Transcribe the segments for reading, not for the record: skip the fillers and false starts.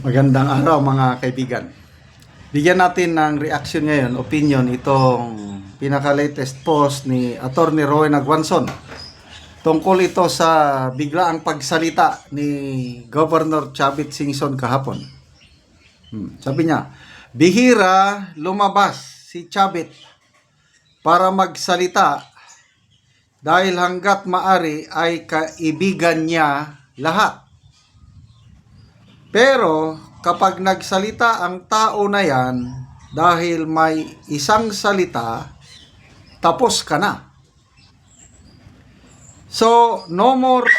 Magandang araw mga kaibigan. Bigyan natin ng reaction ngayon, opinion, itong pinaka-latest post ni Attorney Rowena Guanzon. Tungkol ito sa biglaang pagsalita ni Governor Chavit Singson kahapon. Sabi niya, bihira lumabas si Chavit para magsalita dahil hanggat maari ay kaibigan niya lahat. Pero kapag nagsalita ang tao na yan, dahil may isang salita, tapos ka na. So, no more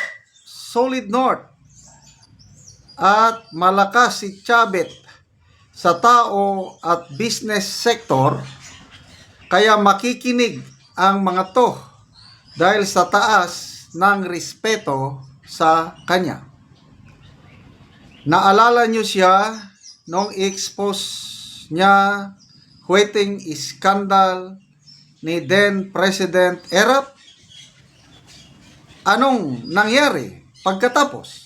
solid north. At malakas si Chavit sa tao at business sector, kaya makikinig ang mga to dahil sa taas ng respeto sa kanya. Naalala nyo siya nung i-expose niya waiting scandal ni then President Erap? Anong nangyari pagkatapos?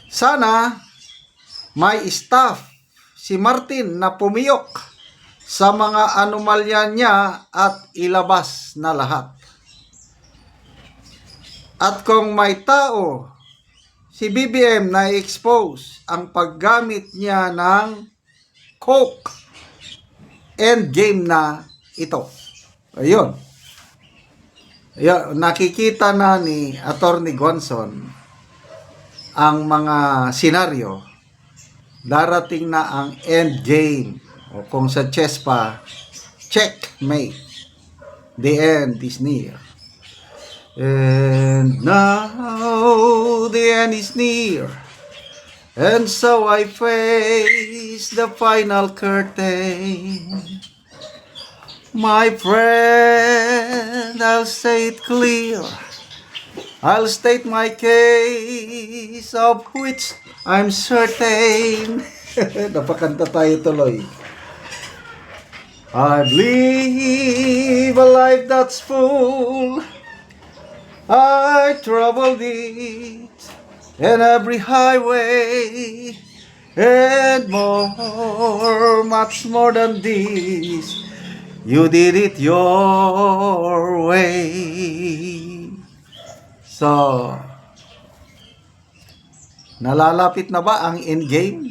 Sana may staff si Martin na pumiyok sa mga anomalya niya at ilabas na lahat. At kung may tao si BBM na expose ang paggamit niya ng coke, endgame na ito. Ayun. Nakikita na ni Attorney Guanzon ang mga senaryo. Darating na ang endgame. O kung sa chess pa, checkmate. The end is near. And now the end is near, and so I face the final curtain. My friend, I'll say it clear. I'll state my case, of which I'm certain. Napakanta tayo tuloy. I live a life that's full. I traveled it in every highway, and more, much more than this, you did it your way. So, nalalapit na ba ang endgame?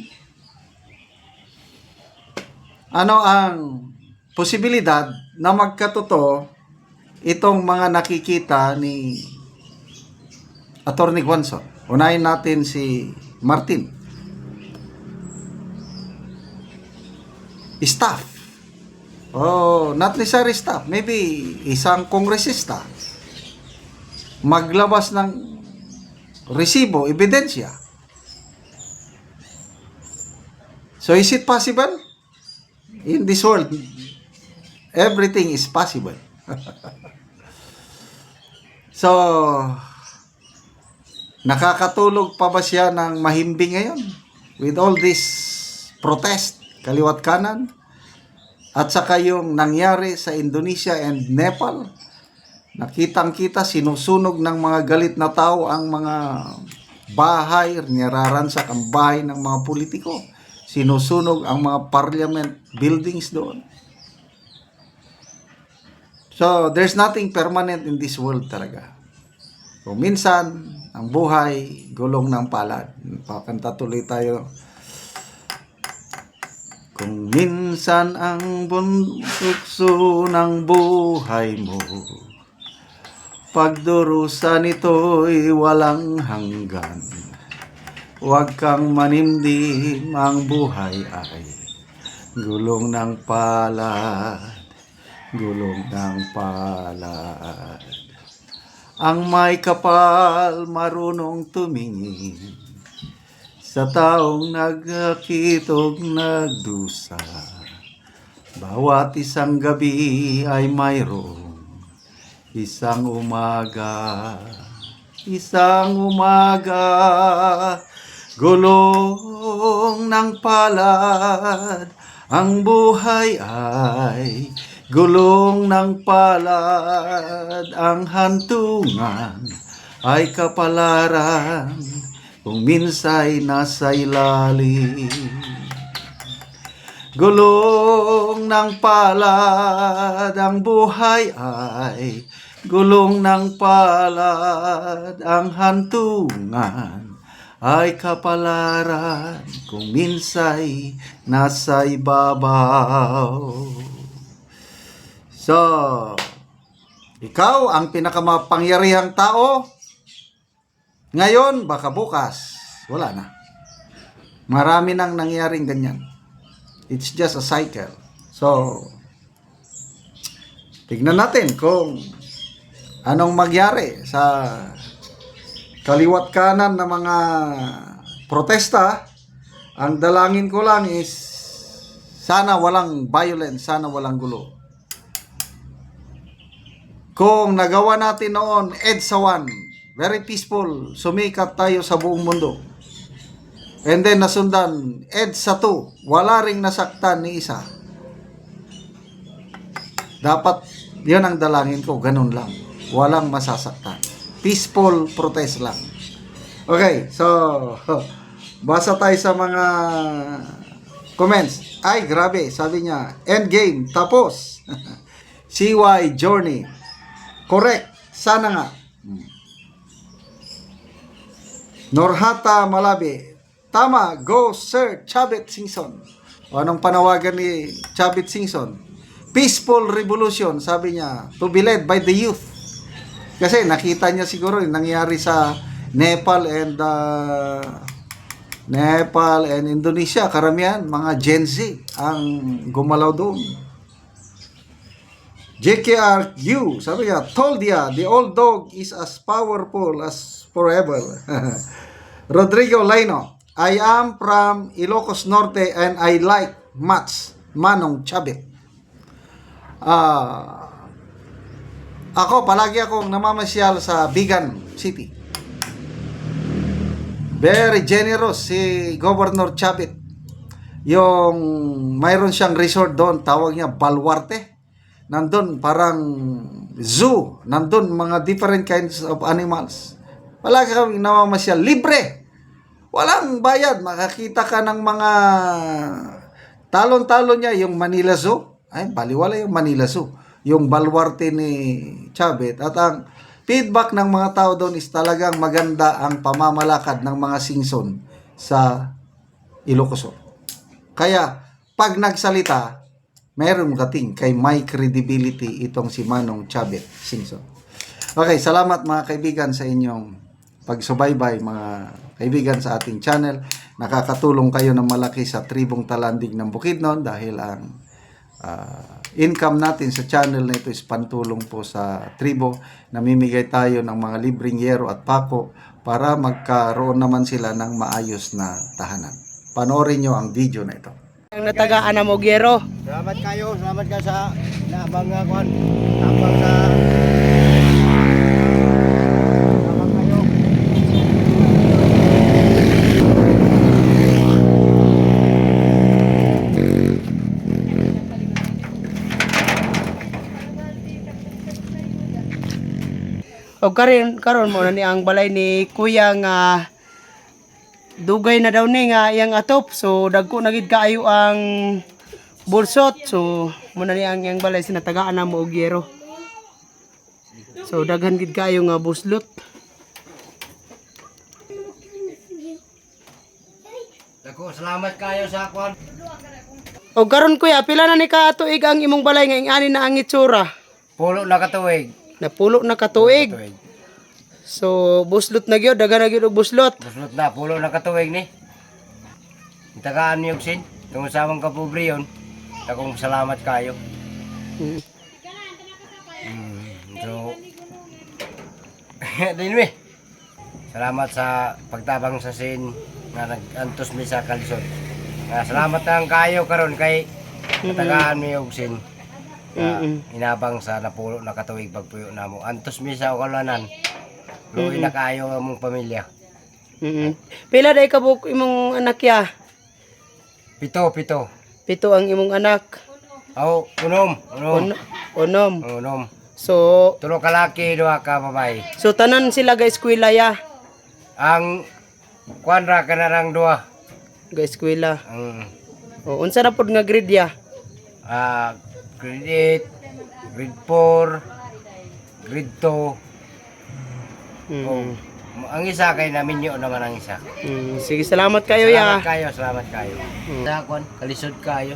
Ano ang posibilidad na magkatotoo itong mga nakikita ni Attorney Guanzon? Unahin natin si Martin. Staff. Not necessary staff. Maybe isang kongresista maglabas ng resibo, ebidensya. So is it possible? In this world, everything is possible. So, nakakatulog pa ba siya ng mahimbing ngayon? With all this protest, kaliwat kanan, at saka yung nangyari sa Indonesia and Nepal, nakitang-kita, sinusunog ng mga galit na tao ang mga bahay, niraransak ang bahay ng mga politiko, sinusunog ang mga parliament buildings doon. So, there's nothing permanent in this world talaga. Kung minsan, ang buhay, gulong ng palad. Pakanta tuloy tayo. Kung minsan ang bundukso ng buhay mo, pagdurusan ito'y walang hanggan. Huwag kang manimdim, ang buhay ay gulong ng palad. Gulong ng palad. Ang may kapal marunong tumingin sa taong nagkitog nagdusa. Bawat isang gabi ay mayroong isang umaga. Isang umaga, gulong ng palad. Ang buhay ay gulong ng palad, ang hantungan ay kapalaran kung minsa'y nasa ilalim. Gulong ng palad ang buhay ay gulong ng palad ang hantungan ay kapalaran kung minsa'y nasa ibabaw. So, ikaw ang pinakamapangyarihang tao. Ngayon, baka bukas, wala na. Marami nang nangyaring ganyan. It's just a cycle. So, tignan natin kung anong magyari sa kaliwat kanan ng mga protesta. Ang dalangin ko lang is sana walang violence, sana walang gulo. Kung nagawa natin noon, EDSA 1, very peaceful, sumikat tayo sa buong mundo. And then nasundan, EDSA 2, wala ring nasaktan ni isa. Dapat, yun ang dalangin ko, ganun lang. Walang masasaktan. Peaceful protest lang. Okay, so, basa tayo sa mga comments. Ay, grabe, sabi niya, endgame, tapos. CY Journey. Correct. Sana nga. Norhata Malabi. Tama. Go, Sir Chavit Singson. O anong panawagan ni Chavit Singson? Peaceful revolution, sabi niya, to be led by the youth. Kasi nakita niya siguro yung nangyari sa Nepal and Indonesia. Karamihan, mga Gen Z ang gumalaw doon. JKRU, sabi niya, told ya, the old dog is as powerful as forever. Rodrigo Laino, I am from Ilocos Norte and I like much Manong Chavit. Ako, palagi akong namamasyal sa Bigan City. Very generous si Governor Chavit. Yung mayroon siyang resort doon, tawag niya Baluarte. Nandun parang zoo, nandun mga different kinds of animals. Palagi kami namamasyal, libre, walang bayad. Makakita ka ng mga talon-talon niya. Yung Manila Zoo, ay baliwala yung Manila Zoo, yung Baluarte ni Chavit. At ang feedback ng mga tao doon is talagang maganda ang pamamalakad ng mga singson sa Ilocos. Kaya pag nagsalita, mayroong dating kay may credibility itong si Manong Chavit Singson. Okay, salamat mga kaibigan sa inyong pagsubaybay, mga kaibigan sa ating channel. Nakakatulong kayo ng malaki sa Tribong Talandig ng Bukidnon dahil ang income natin sa channel na ito is pantulong po sa tribo. Namimigay tayo ng mga libreng yero at pako para magkaroon naman sila ng maayos na tahanan. Panoorin nyo ang video na ito. Ang natagaan na Mogyero. Salamat kayo sa nabang kuan. Tambang sa Salamat kayo. O karon mo na ni ang balay ni Kuya nga dugay na daw ni nga iyang atop, so dagko na gid kaayo ang bulsot, so muna ni ang iyang balay sinatagaan na mo og yero, so daghan gid kaayo nga buslot. Dako, salamat kayo sa kuan. O karon Kuya, pila na ni ka tuig ang imong balay nga ingani na ang itsura? Pulo na katuig. Napulo na katuig. So buslot na gyud, daghan na gyud og buslot. Buslot na, pulo na katuig ni. Tagaan niyo sin, kung samang kapobre yon. Dakong salamat kayo. So dinwi. Salamat sa pagtabang sa sin nga nag-antos mi sa kalisod. Salamat nang kayo karon kay tagaan niyo og sin. Inabang sa napulo na katuig pagpuyo namo. Antos mi sa kalanan. Luoy na kayo among pamilya. Pila day kabuk imong anak ya? Pito. Pito ang imong anak. Aw, unom. Unom. So Tulo ka laki, duha ka babae. tanan sila ga eskwela ya. Ang kuan ra ka na lang duha. Ga eskwela. Ang Unsa na pod nga grade ya? grade 8, grade 4, grade 2. Mm. Ang isa kay namin yun naman ang isa. Sige, salamat kayo ya. Salamat kayo. Sa kuan, kalisod kayo.